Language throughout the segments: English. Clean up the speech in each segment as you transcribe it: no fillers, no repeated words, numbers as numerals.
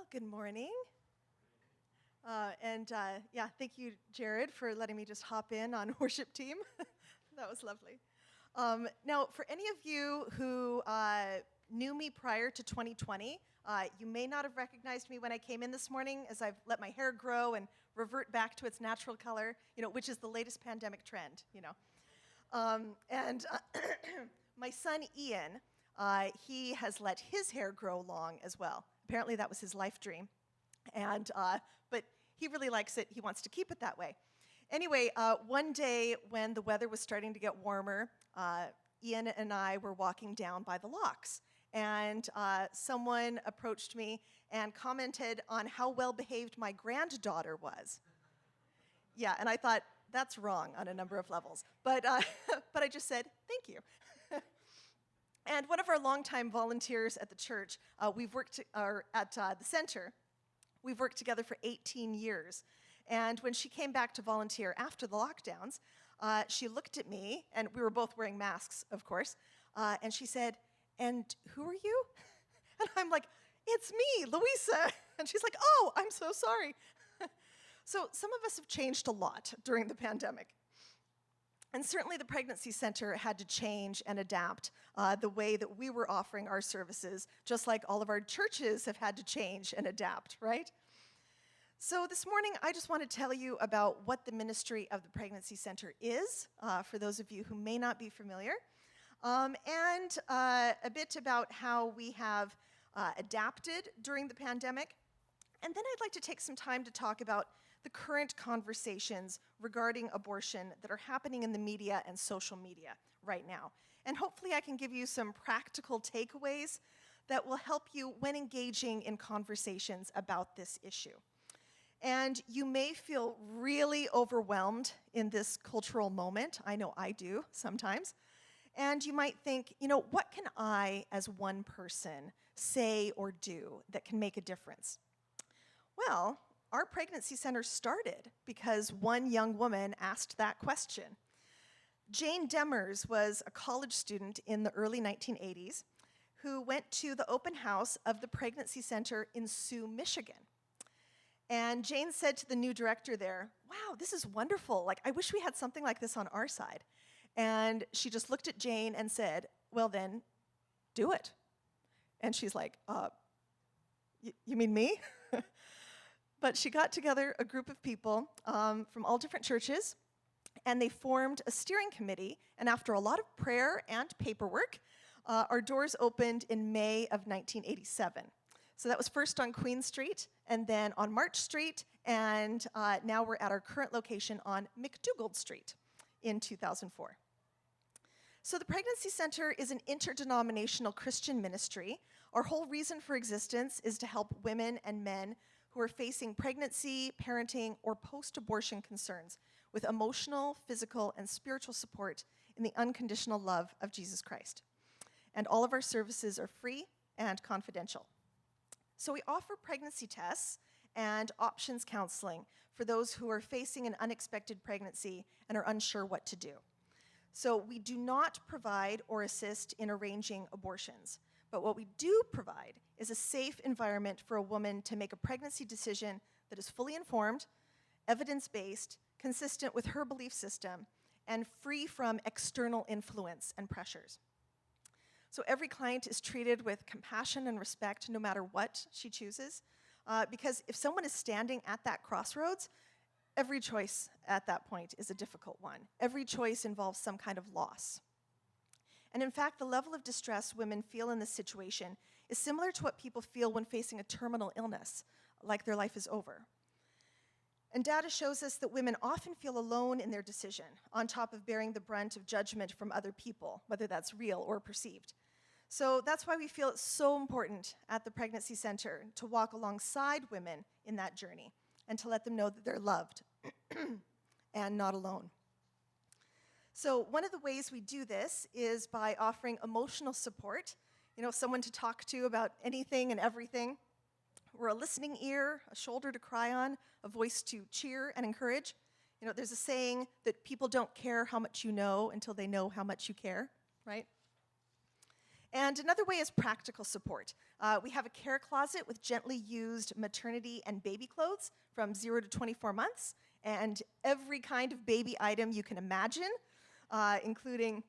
Good morning. Thank you, Jared, for letting me just hop in on worship team. That was lovely. Now, for any of you who knew me prior to 2020, you may not have recognized me when I came in this morning, as I've let my hair grow and revert back to its natural color, which is the latest pandemic trend, My son, Ian, he has let his hair grow long as well. Apparently that was his life dream. But he really likes it. He wants to keep it that way. Anyway, one day when the weather was starting to get warmer, Ian and I were walking down by the locks. And someone approached me and commented on how well-behaved my granddaughter was. Yeah, and I thought, that's wrong on a number of levels. But I just said, thank you. And one of our longtime volunteers at the church, we've worked at the center, we've worked together for 18 years. And when she came back to volunteer after the lockdowns, she looked at me, and we were both wearing masks, of course, and she said, "And who are you?" And I'm like, "It's me, Louisa." And she's like, "Oh, I'm so sorry." So some of us have changed a lot during the pandemic. And certainly the pregnancy center had to change and adapt the way that we were offering our services, just like all of our churches have had to change and adapt, right? So this morning, I just want to tell you about what the ministry of the pregnancy center is, for those of you who may not be familiar, and a bit about how we have adapted during the pandemic. And then I'd like to take some time to talk about the current conversations regarding abortion that are happening in the media and social media right now. And hopefully I can give you some practical takeaways that will help you when engaging in conversations about this issue. And you may feel really overwhelmed in this cultural moment. I know I do sometimes. And you might think, what can I, as one person, say or do that can make a difference? Well, our pregnancy center started because one young woman asked that question. Jane Demers was a college student in the early 1980s who went to the open house of the pregnancy center in Sioux, Michigan. And Jane said to the new director there, "Wow, this is wonderful. I wish we had something like this on our side." And she just looked at Jane and said, "Well then, do it." And she's like, you mean me?" But she got together a group of people from all different churches, and they formed a steering committee. And after a lot of prayer and paperwork, our doors opened in May of 1987. So that was first on Queen Street, and then on March Street, and now we're at our current location on McDougald Street in 2004. So the Pregnancy Center is an interdenominational Christian ministry. Our whole reason for existence is to help women and men who are facing pregnancy, parenting, or post-abortion concerns with emotional, physical, and spiritual support in the unconditional love of Jesus Christ. And all of our services are free and confidential. So we offer pregnancy tests and options counseling for those who are facing an unexpected pregnancy and are unsure what to do. So we do not provide or assist in arranging abortions. But what we do provide is a safe environment for a woman to make a pregnancy decision that is fully informed, evidence-based, consistent with her belief system, and free from external influence and pressures. So every client is treated with compassion and respect no matter what she chooses, because if someone is standing at that crossroads, every choice at that point is a difficult one. Every choice involves some kind of loss. And in fact, the level of distress women feel in this situation is similar to what people feel when facing a terminal illness, like their life is over. And data shows us that women often feel alone in their decision, on top of bearing the brunt of judgment from other people, whether that's real or perceived. So that's why we feel it's so important at the Pregnancy Center to walk alongside women in that journey and to let them know that they're loved and not alone. So one of the ways we do this is by offering emotional support, someone to talk to about anything and everything. We're a listening ear, a shoulder to cry on, a voice to cheer and encourage. There's a saying that people don't care how much you know until they know how much you care, right? And another way is practical support. We have a care closet with gently used maternity and baby clothes from 0 to 24 months, and every kind of baby item you can imagine, including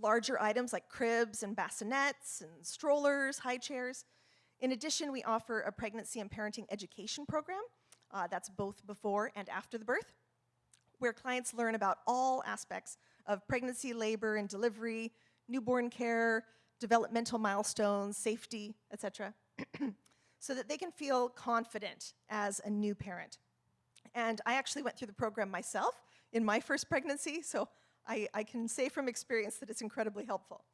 larger items like cribs and bassinets and strollers, high chairs. In addition, we offer a pregnancy and parenting education program. That's both before and after the birth, where clients learn about all aspects of pregnancy, labor, and delivery, newborn care, developmental milestones, safety, etc., so that they can feel confident as a new parent. And I actually went through the program myself in my first pregnancy, so I can say from experience that it's incredibly helpful.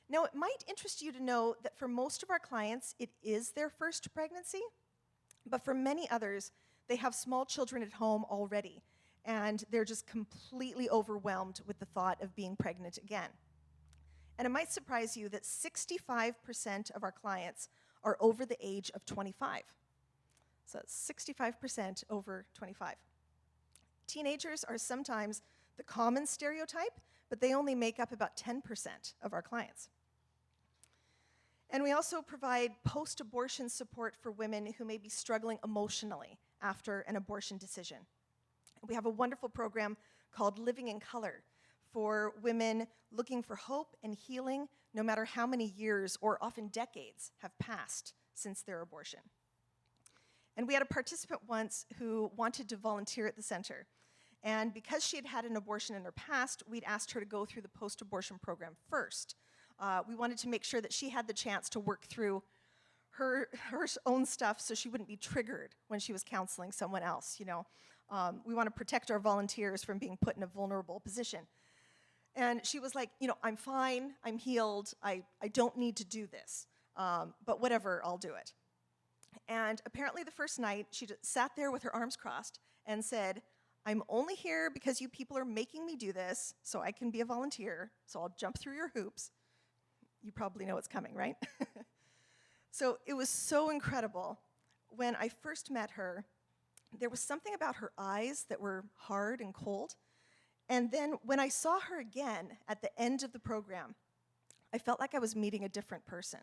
Now, it might interest you to know that for most of our clients, it is their first pregnancy, but for many others, they have small children at home already, and they're just completely overwhelmed with the thought of being pregnant again. And it might surprise you that 65% of our clients are over the age of 25. So that's 65% over 25. Teenagers are sometimes the common stereotype, but they only make up about 10% of our clients. And we also provide post-abortion support for women who may be struggling emotionally after an abortion decision. We have a wonderful program called Living in Color for women looking for hope and healing no matter how many years or often decades have passed since their abortion. And we had a participant once who wanted to volunteer at the center. And because she had had an abortion in her past, we'd asked her to go through the post-abortion program first. We wanted to make sure that she had the chance to work through her own stuff so she wouldn't be triggered when she was counseling someone else, you know. We want to protect our volunteers from being put in a vulnerable position. And she was like, you know, I'm fine, I'm healed, I don't need to do this, but whatever, I'll do it. And apparently the first night, she just sat there with her arms crossed and said, I'm only here because you people are making me do this, so I can be a volunteer, so I'll jump through your hoops. You probably know what's coming, right? So it was so incredible. When I first met her, there was something about her eyes that were hard and cold. And then when I saw her again at the end of the program, I felt like I was meeting a different person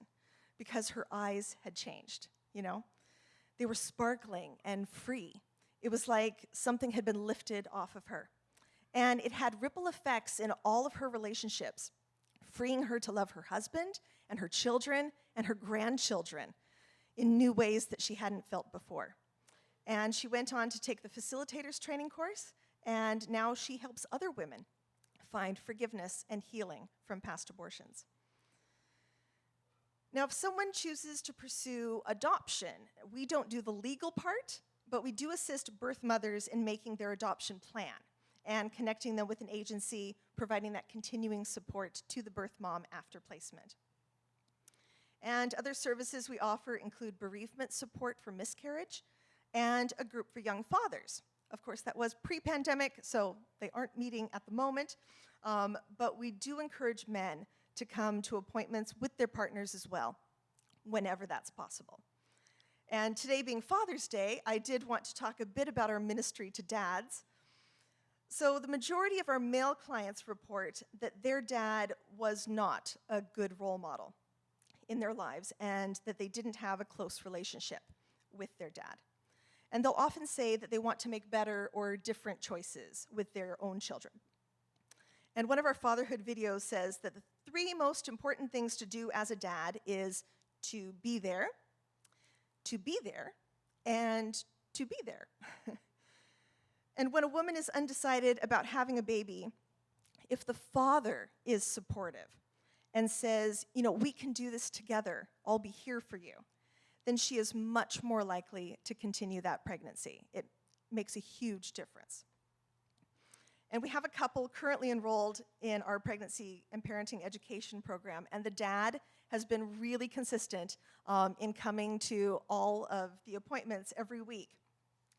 because her eyes had changed, you know? They were sparkling and free. It was like something had been lifted off of her. And it had ripple effects in all of her relationships, freeing her to love her husband and her children and her grandchildren in new ways that she hadn't felt before. And she went on to take the facilitators training course, and now she helps other women find forgiveness and healing from past abortions. Now, if someone chooses to pursue adoption, we don't do the legal part, but we do assist birth mothers in making their adoption plan and connecting them with an agency, providing that continuing support to the birth mom after placement. And other services we offer include bereavement support for miscarriage and a group for young fathers. Of course, that was pre-pandemic, so they aren't meeting at the moment, but we do encourage men to come to appointments with their partners as well, whenever that's possible. And today being Father's Day, I did want to talk a bit about our ministry to dads. So the majority of our male clients report that their dad was not a good role model in their lives and that they didn't have a close relationship with their dad. And they'll often say that they want to make better or different choices with their own children. And one of our fatherhood videos says that the 3 most important things to do as a dad is to be there, and to be there. And when a woman is undecided about having a baby, if the father is supportive and says, you know, we can do this together, I'll be here for you, then she is much more likely to continue that pregnancy. It makes a huge difference. And we have a couple currently enrolled in our pregnancy and parenting education program, and the dad has been really consistent in coming to all of the appointments every week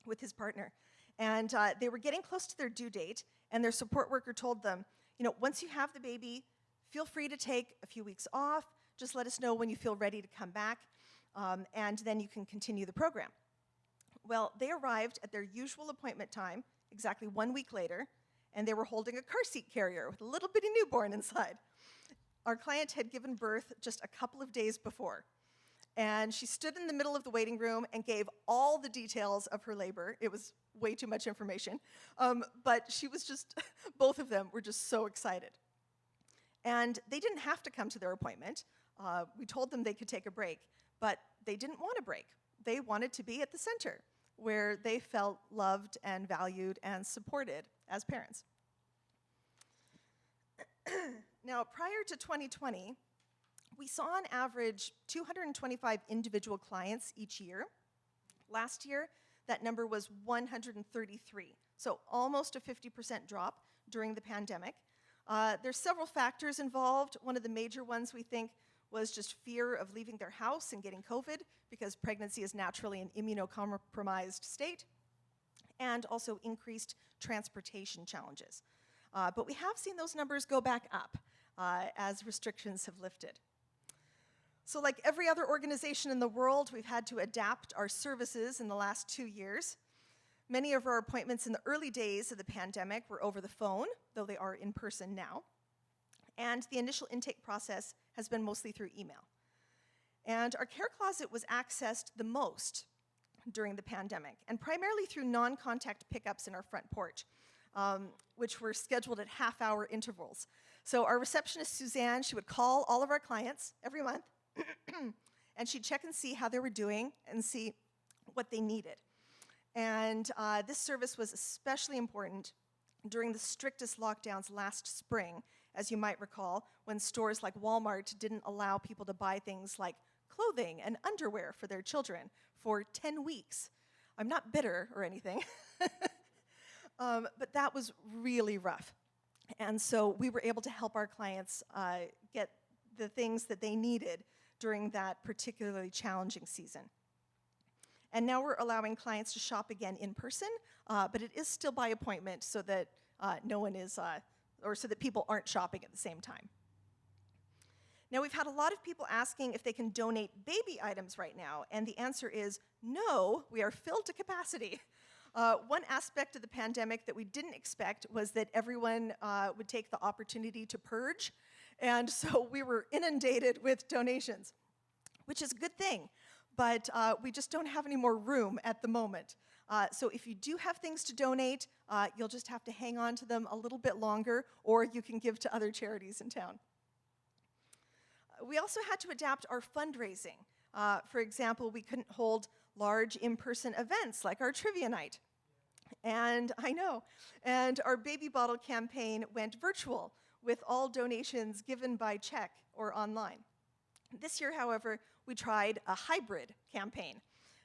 with his partner. And they were getting close to their due date, and their support worker told them, you know, once you have the baby, feel free to take a few weeks off. Just let us know when you feel ready to come back, and then you can continue the program. Well, they arrived at their usual appointment time exactly 1 week later, and they were holding a car seat carrier with a little bitty newborn inside. our client had given birth just a couple of days before. And she stood in the middle of the waiting room and gave all the details of her labor. It was way too much information. But she was just, both of them were just so excited. And they didn't have to come to their appointment. We told them they could take a break, but they didn't want a break. They wanted to be at the center, where they felt loved and valued and supported as parents. Now, prior to 2020, we saw on average 225 individual clients each year. Last year, that number was 133, so almost a 50% drop during the pandemic. There's several factors involved. One of the major ones we think was just fear of leaving their house and getting COVID, because pregnancy is naturally an immunocompromised state, and also increased transportation challenges. But we have seen those numbers go back up as restrictions have lifted. So like every other organization in the world, we've had to adapt our services in the last 2 years. Many of our appointments in the early days of the pandemic were over the phone, though they are in person now. And the initial intake process has been mostly through email. And our care closet was accessed the most during the pandemic, and primarily through non-contact pickups in our front porch, which were scheduled at half-hour intervals. So our receptionist, Suzanne, she would call all of our clients every month, and she'd check and see how they were doing and see what they needed. And this service was especially important during the strictest lockdowns last spring, as you might recall, when stores like Walmart didn't allow people to buy things like clothing and underwear for their children for 10 weeks. I'm not bitter or anything, but that was really rough. And so we were able to help our clients get the things that they needed during that particularly challenging season. And now we're allowing clients to shop again in person, but it is still by appointment so that no one is, or so that people aren't shopping at the same time. Now, we've had a lot of people asking if they can donate baby items right now, and the answer is no, we are filled to capacity. One aspect of the pandemic that we didn't expect was that everyone would take the opportunity to purge, and so we were inundated with donations, which is a good thing, but we just don't have any more room at the moment. So if you do have things to donate, you'll just have to hang on to them a little bit longer, or you can give to other charities in town. We also had to adapt our fundraising. For example, we couldn't hold large in-person events like our trivia night. And I know, and our baby bottle campaign went virtual with all donations given by check or online. This year, however, we tried a hybrid campaign,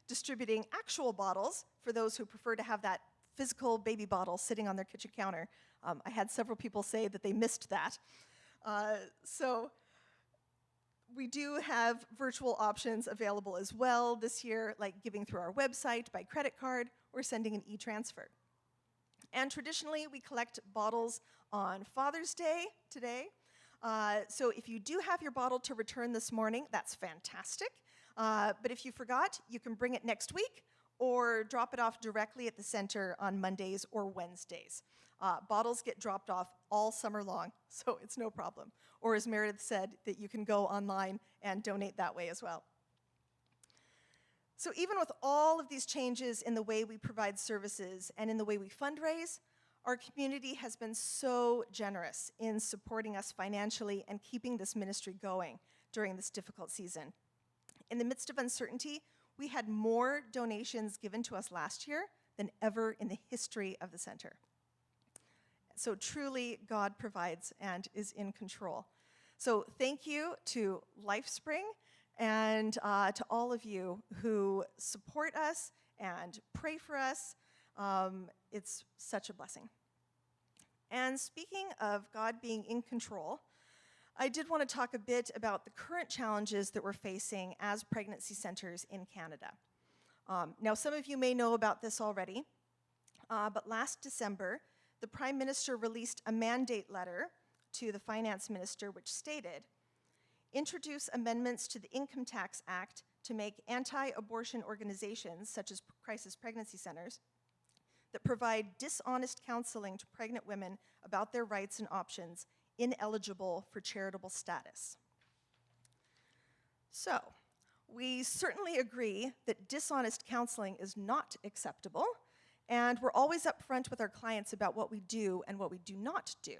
distributing actual bottles for those who prefer to have that physical baby bottle sitting on their kitchen counter. I had several people say that they missed that. So we do have virtual options available as well this year, like giving through our website, by credit card, or sending an e-transfer. And traditionally, we collect bottles on Father's Day today. So if you do have your bottle to return this morning, that's fantastic. But if you forgot, you can bring it next week or drop it off directly at the center on Mondays or Wednesdays. Bottles get dropped off all summer long, so it's no problem. Or as Meredith said, that you can go online and donate that way as well. So even with all of these changes in the way we provide services and in the way we fundraise, our community has been so generous in supporting us financially and keeping this ministry going during this difficult season. In the midst of uncertainty, we had more donations given to us last year than ever in the history of the center. So truly, God provides and is in control. So thank you to LifeSpring and to all of you who support us and pray for us. It's such a blessing. And speaking of God being in control, I did want to talk a bit about the current challenges that we're facing as pregnancy centers in Canada. Now, some of you may know about this already, but last December, the Prime Minister released a mandate letter to the Finance Minister which stated, introduce amendments to the Income Tax Act to make anti-abortion organizations, such as crisis pregnancy centers, that provide dishonest counseling to pregnant women about their rights and options, ineligible for charitable status. So, we certainly agree that dishonest counseling is not acceptable, and we're always upfront with our clients about what we do and what we do not do.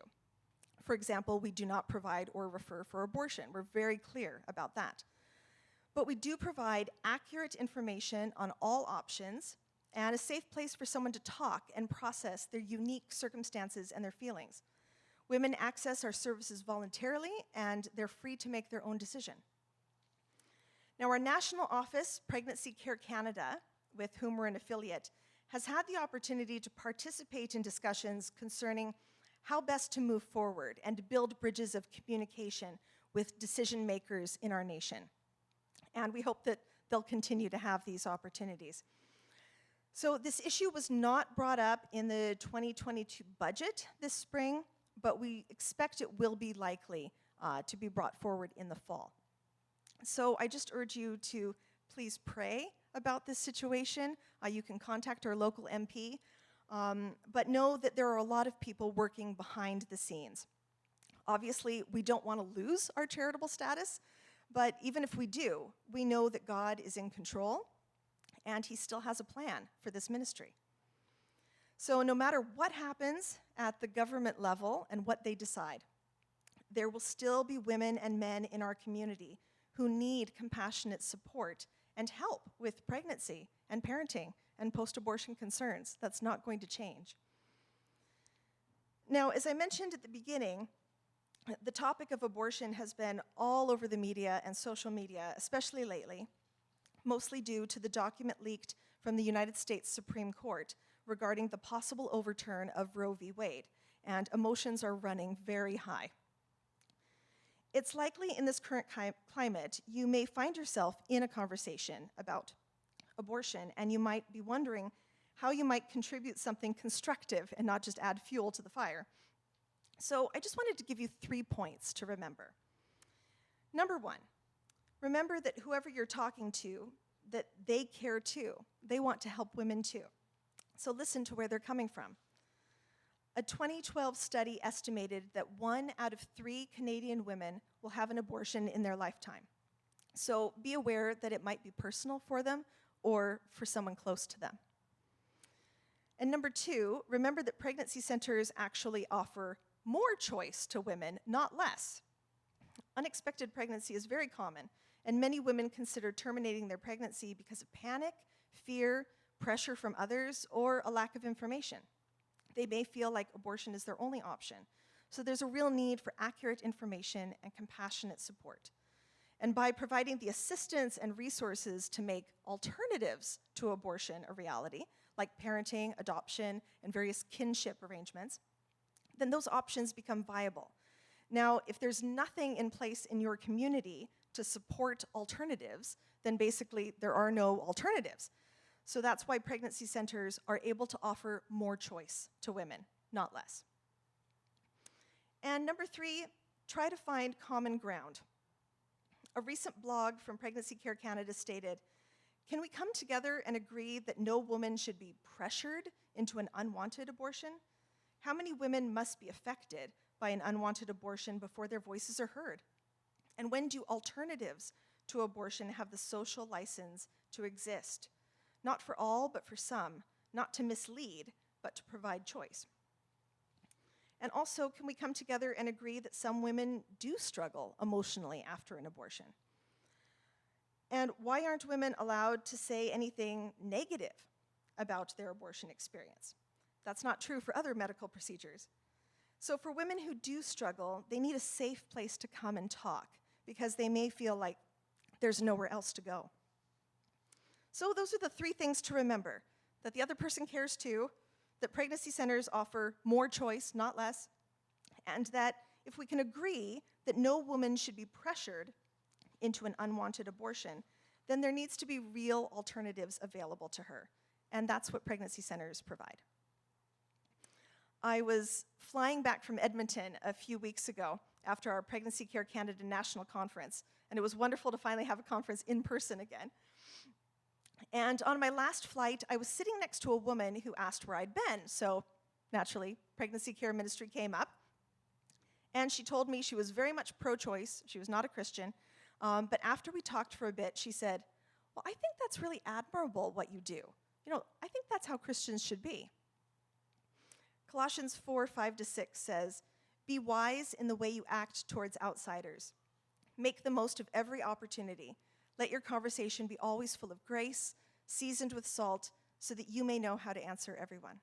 For example, we do not provide or refer for abortion. We're very clear about that. But we do provide accurate information on all options and a safe place for someone to talk and process their unique circumstances and their feelings. Women access our services voluntarily, and they're free to make their own decision. Now, our national office, Pregnancy Care Canada, with whom we're an affiliate, has had the opportunity to participate in discussions concerning how best to move forward and to build bridges of communication with decision makers in our nation. And we hope that they'll continue to have these opportunities. So this issue was not brought up in the 2022 budget this spring, but we expect it will be likely to be brought forward in the fall. So I just urge you to please pray about this situation. You can contact our local MP, but know that there are a lot of people working behind the scenes. Obviously, we don't want to lose our charitable status, but even if we do, we know that God is in control, and he still has a plan for this ministry. So no matter what happens at the government level and what they decide, there will still be women and men in our community who need compassionate support and help with pregnancy and parenting and post-abortion concerns. That's not going to change. Now, as I mentioned at the beginning, the topic of abortion has been all over the media and social media, especially lately, mostly due to the document leaked from the United States Supreme Court regarding the possible overturn of Roe v. Wade, and emotions are running very high. It's likely in this current climate, you may find yourself in a conversation about abortion, and you might be wondering how you might contribute something constructive and not just add fuel to the fire. So I just wanted to give you 3 points to remember. Number 1, remember that whoever you're talking to, that they care too. They want to help women too. So listen to where they're coming from. A 2012 study estimated that 1 out of 3 Canadian women will have an abortion in their lifetime. So be aware that it might be personal for them or for someone close to them. And number 2, remember that pregnancy centers actually offer more choice to women, not less. Unexpected pregnancy is very common, and many women consider terminating their pregnancy because of panic, fear, pressure from others, or a lack of information. They may feel like abortion is their only option. So there's a real need for accurate information and compassionate support. And by providing the assistance and resources to make alternatives to abortion a reality, like parenting, adoption, and various kinship arrangements, then those options become viable. Now, if there's nothing in place in your community to support alternatives, then basically there are no alternatives. So that's why pregnancy centers are able to offer more choice to women, not less. And number 3, try to find common ground. A recent blog from Pregnancy Care Canada stated, "Can we come together and agree that no woman should be pressured into an unwanted abortion? How many women must be affected by an unwanted abortion before their voices are heard? And when do alternatives to abortion have the social license to exist? Not for all, but for some, not to mislead, but to provide choice." And also, can we come together and agree that some women do struggle emotionally after an abortion? And why aren't women allowed to say anything negative about their abortion experience? That's not true for other medical procedures. So for women who do struggle, they need a safe place to come and talk because they may feel like there's nowhere else to go. So those are the 3 things to remember: that the other person cares too, that pregnancy centers offer more choice, not less, and that if we can agree that no woman should be pressured into an unwanted abortion, then there needs to be real alternatives available to her, and that's what pregnancy centers provide. I was flying back from Edmonton a few weeks ago after our Pregnancy Care Canada National Conference, and it was wonderful to finally have a conference in person again. And on my last flight, I was sitting next to a woman who asked where I'd been, so naturally, Pregnancy Care Ministry came up. And she told me she was very much pro-choice. She was not a Christian. But after we talked for a bit, she said, well, I think that's really admirable what you do. I think that's how Christians should be. Colossians 4:5-6 says, be wise in the way you act towards outsiders. Make the most of every opportunity. Let your conversation be always full of grace, seasoned with salt, so that you may know how to answer everyone.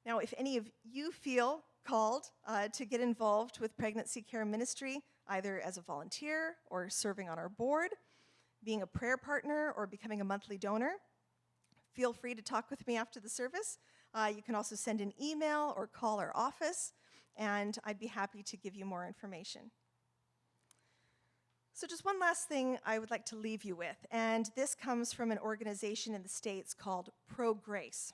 Now, if any of you feel called to get involved with pregnancy care ministry, either as a volunteer or serving on our board, being a prayer partner or becoming a monthly donor, feel free to talk with me after the service. You can also send an email or call our office, and I'd be happy to give you more information. So just one last thing I would like to leave you with, and this comes from an organization in the States called Pro-Grace.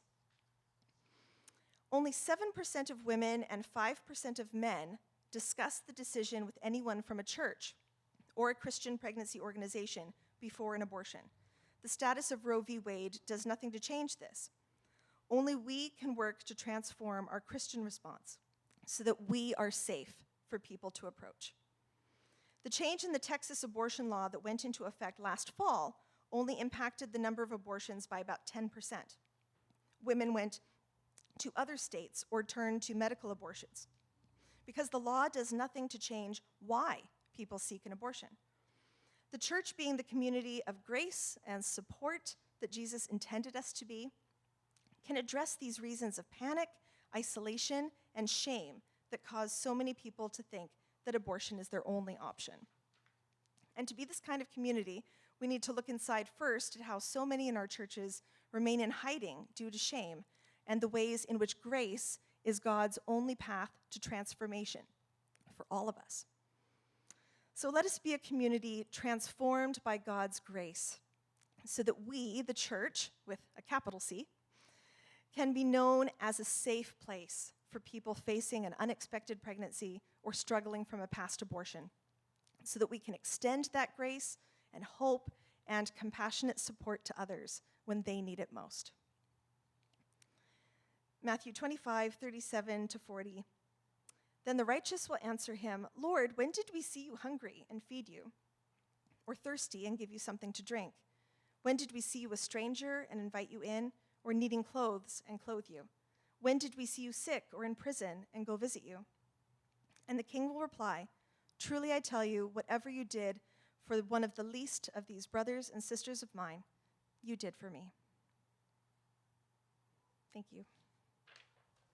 Only 7% of women and 5% of men discuss the decision with anyone from a church or a Christian pregnancy organization before an abortion. The status of Roe v. Wade does nothing to change this. Only we can work to transform our Christian response so that we are safe for people to approach. The change in the Texas abortion law that went into effect last fall only impacted the number of abortions by about 10%. Women went to other states or turned to medical abortions because the law does nothing to change why people seek an abortion. The church, being the community of grace and support that Jesus intended us to be, can address these reasons of panic, isolation, and shame that cause so many people to think that abortion is their only option. And to be this kind of community, we need to look inside first at how so many in our churches remain in hiding due to shame, and the ways in which grace is God's only path to transformation for all of us. So let us be a community transformed by God's grace so that we, the church, with a capital C, can be known as a safe place for people facing an unexpected pregnancy or struggling from a past abortion, so that we can extend that grace and hope and compassionate support to others when they need it most. Matthew 25:37-40. Then the righteous will answer him, Lord, when did we see you hungry and feed you, or thirsty and give you something to drink? When did we see you a stranger and invite you in, or needing clothes and clothe you? When did we see you sick or in prison and go visit you? And the king will reply, truly I tell you, whatever you did for one of the least of these brothers and sisters of mine, you did for me. Thank you.